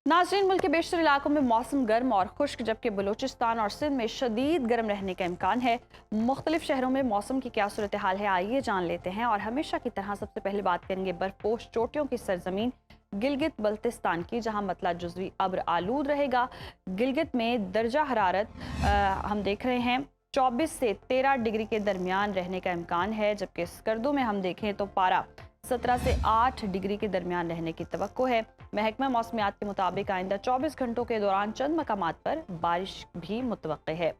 नाज़रीन, मुल्क के बेशतर इलाकों में मौसम गर्म और खुश्क, जबकि बलूचिस्तान और सिंध में शदीद गर्म रहने का इम्कान है। मुख्तलिफ शहरों में मौसम की क्या सूरत हाल है, आइए जान लेते हैं। और हमेशा की तरह सबसे पहले बात करेंगे बर्फपोश चोटियों की सरजमीन गिलगित बल्तिस्तान की, जहां मतला जुज़वी अब्र आलूद रहेगा। गिलगित में दर्जा हरारत हम देख रहे हैं 24 से 13 डिग्री के दरमियान रहने का इम्कान है, जबकि स्कर्दू में हम देखें तो पारा 17 से 8 डिग्री के दरमियान रहने की तवक्को है। महकमा मौसमियात के मुताबिक आइंदा 24 घंटों के दौरान चंद मकामात पर बारिश भी मुतवक्के है।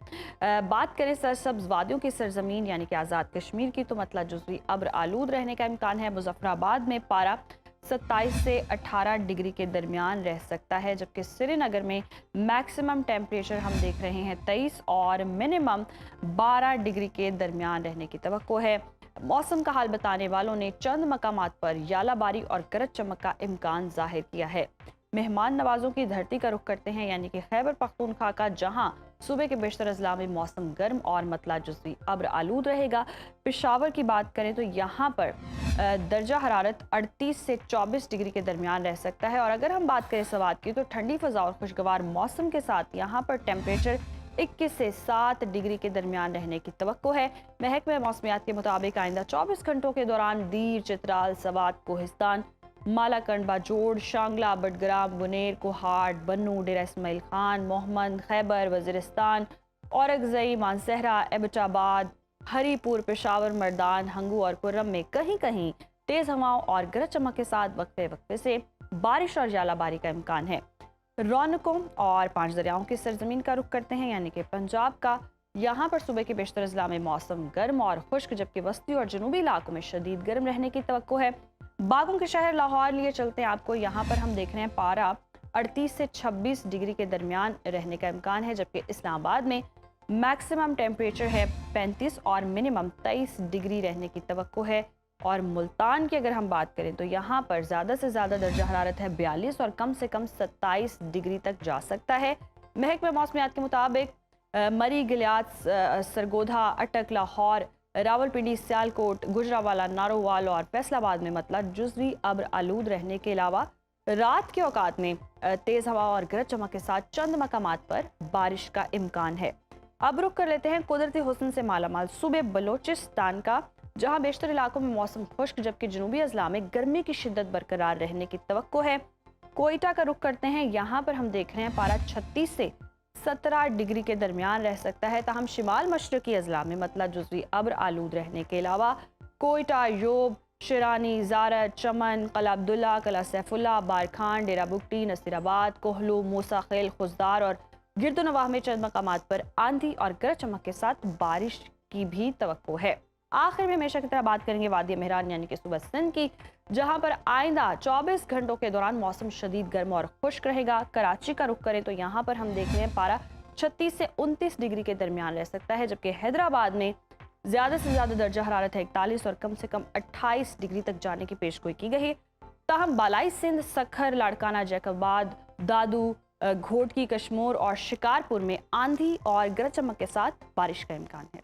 बात करें सरसब्ज वादियों की सरजमीन यानी कि आज़ाद कश्मीर की, तो मतला जुज़वी अब्र आलूद रहने का इम्कान है। मुजफ्फराबाद में पारा 27 से 18 डिग्री के दरमियान रह सकता है, जबकि श्रीनगर में मैक्सिमम टेम्परेचर हम देख रहे हैं 23 और मिनिमम 12 डिग्री के दरमियान रहने की तवक्को है। मौसम का हाल बताने वालों ने चंद मकामात पर यालाबारी और गरज चमक का इम्कान जाहिर किया है। मेहमान नवाजों की धरती का रुख करते हैं यानी कि खैबर पख्तूनख्वा का, जहां सूबे के बेशतर अजला में मौसम गर्म और मतला जुज़वी अब्र आलूद रहेगा। पेशावर की बात करें तो यहाँ पर दर्जा हरारत 38 से 24 डिग्री के दरमियान रह सकता है। और अगर हम बात करें सवात की, तो ठंडी फजा और खुशगवार मौसम के साथ यहाँ पर टेम्परेचर 21 से 7 डिग्री के दरमियान रहने की तवक्को है। महकमे मौसमियात के मुताबिक आइंदा 24 घंटों के दौरान दीर, चित्राल, सवात, कोहिस्तान, मालाकंड, बाजोड़, शांगला, बडग्राम, बुनेर, कोहाट, बन्नू, डेरा इस्माइल खान, मोहम्मद, खैबर, वजीरिस्तान, औरंगज़ई, मानसहरा, एबटाबाद, हरीपुर, पेशावर, मर्दान, हंगू और कुर्रम में कहीं कहीं तेज हवाओं और गरज चमक के साथ वक्फे वक्फे से बारिश और यालाबारी का इम्कान है। रौनकों और पांच दरियाओं की सरजमीन का रुख करते हैं यानी कि पंजाब का। यहाँ पर सुबह के बेशतर अजला में मौसम गर्म और खुश्क, जबकि वस्ती और जनूबी इलाकों में शदीद गर्म रहने की तवक्को है। बागों के शहर लाहौर लिए चलते हैं आपको। यहाँ पर हम देख रहे हैं पारा 38 से 26 डिग्री के दरमियान रहने का इम्कान है, जबकि इस्लामाबाद में मैक्सिमम टेम्परेचर है 35 और मिनिमम 23 डिग्री रहने की तवक्को है। और मुल्तान की अगर हम बात करें तो यहाँ पर ज़्यादा से ज़्यादा दर्जा हरारत है 42 और कम से कम 27 डिग्री तक जा सकता है। महकमा मौसमियात के मुताबिक मरी, गिलियात, सरगोधा, अटक, लाहौर, रावलपिंडी, सियालकोट, गुजरावाला, नारोवाल और फैसलाबाद में मतला जुज़वी अब्र आलूद रहने के अलावा रात के औकात में तेज़ हवा और गरज चमक के साथ चंद मकामात पर बारिश का इम्कान है। अब रुख कर लेते हैं कुदरती हुस्न से मालामाल सूबे बलोचिस्तान का, जहां बेशतर इलाकों में मौसम खुश्क, जबकि जनूबी अजला में गर्मी की शिद्दत बरकरार रहने की तवक्को है। कोयटा का रुख करते हैं। यहाँ पर हम देख रहे हैं पारा 36 से 17 डिग्री के दरमियान रह सकता है। ताहम शिमाल मशरकी अजला में मतला जुज़वी अब्र आलूद रहने के अलावा कोयटा, योब, शिरानी, ज़ारत, चमन, कला अब्दुल्ला, कला सैफुल्ला, बारखान, डेरा बुगटी, नसीराबाद, कोहलू, मूसा खेल, खुजदार और गिरदोनवाह में चंद मकामात पर आंधी और गरज चमक के साथ बारिश की भी तवक्को है। आखिर में हमेशा की तरह बात करेंगे वादी मेहरान यानी कि सूबा सिंध की, जहां पर आइंदा 24 घंटों के दौरान मौसम शदीद गर्म और खुश्क रहेगा। कराची का रुख करें तो यहाँ पर हम देख रहे हैं पारा 36 से 29 डिग्री के दरमियान रह सकता है, जबकि हैदराबाद में ज़्यादा से ज़्यादा दर्जा हरारत है 41 और कम से कम 28 डिग्री तक जाने की पेशगोई की गई है। ताहम बालाई सिंध, सखर, लाड़काना, जैकबाद, दादू, घोटकी, कश्मोर और शिकारपुर में आंधी और गरज चमक के साथ बारिश का इम्कान है।